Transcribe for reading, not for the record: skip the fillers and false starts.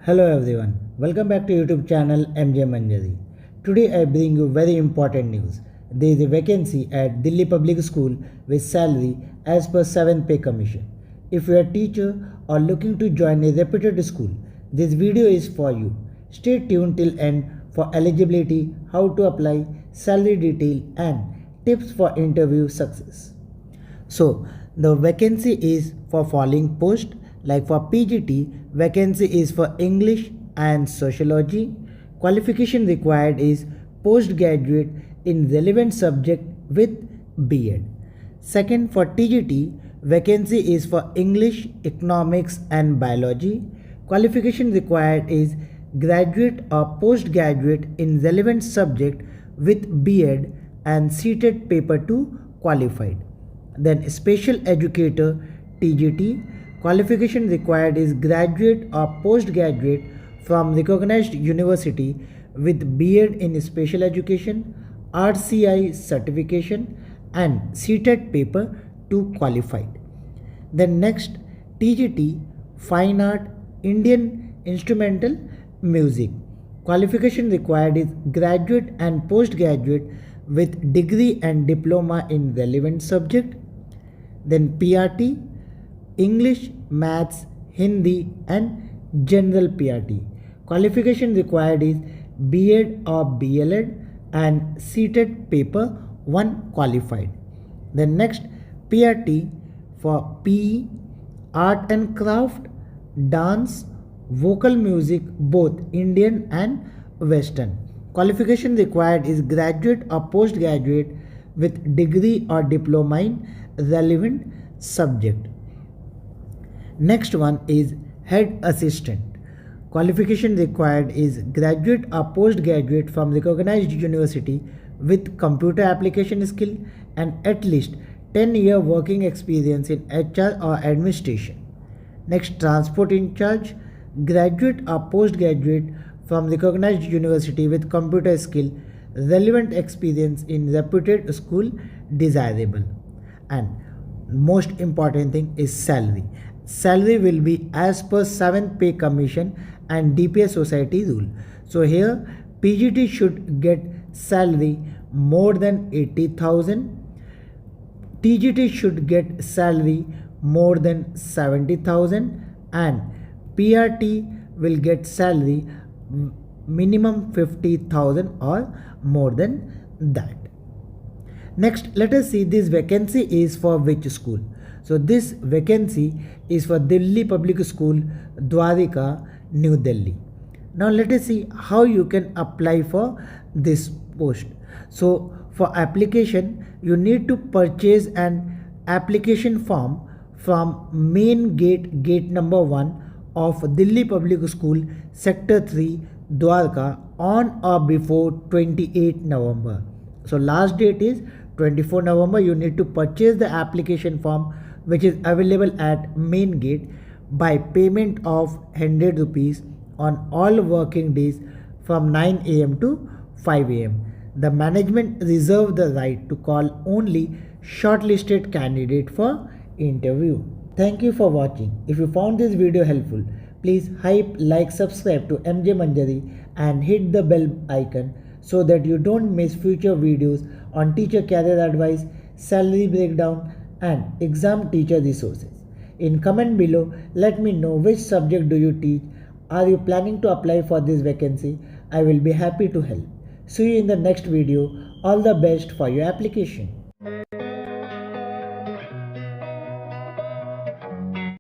Hello everyone, welcome back to YouTube channel Manjari. Today I bring you very important news. There is a vacancy at Delhi Public School with salary as per 7th pay commission. If you are a teacher or looking to join a reputed school, this video is for you. Stay tuned till end for eligibility, how to apply, salary detail and tips for interview success. So the vacancy is for following post. Like for PGT, vacancy is for English and Sociology. Qualification required is postgraduate in relevant subject with B.Ed. Second, for TGT, vacancy is for English, Economics and Biology. Qualification required is graduate or postgraduate in relevant subject with B.Ed and seated paper 2 qualified. Then special educator TGT, qualification required is graduate or postgraduate from recognized university with B.Ed in special education, RCI certification and seated paper 2 qualified. Then next, TGT, fine art, Indian instrumental music. Qualification required is graduate and postgraduate with degree and diploma in relevant subject. Then PRT, English, Maths, Hindi and General PRT. Qualification required is B.Ed or BLed and seated paper 1 qualified. Then next, PRT for PE, Art and Craft, Dance, Vocal Music both Indian and Western. Qualification required is graduate or postgraduate with degree or diploma in relevant subject. Next one is head assistant. Qualification required is graduate or postgraduate from recognized university with computer application skill and at least 10-year working experience in HR or administration. Next, transport in charge, graduate or postgraduate from recognized university with computer skill, relevant experience in reputed school desirable. And most important thing is salary. Salary will be as per 7th pay commission and DPS society rule. So here PGT should get salary more than 80,000. TGT should get salary more than 70,000 and PRT will get salary minimum 50,000 or more than that. Next, let us see this vacancy is for which school. So this vacancy is for Delhi Public School, Dwarika, New Delhi. Now let us see how you can apply for this post. So for application, you need to purchase an application form from main gate number 1 of Delhi Public School, Sector 3, Dwarka on or before 28 November. So last date is 24 November. You need to purchase the application form which is available at main gate by payment of 100 rupees on all working days from 9 am to 5 am. The management reserve the right to call only shortlisted candidate for interview. Thank you for watching. If you found this video helpful, please like, subscribe to MJ Manjari and hit the bell icon so that you don't miss future videos on teacher career advice, salary breakdown and exam teacher resources. In comment below, let me know which subject do you teach. Are you planning to apply for this vacancy? I will be happy to help. See you in the next video. All the best for your application.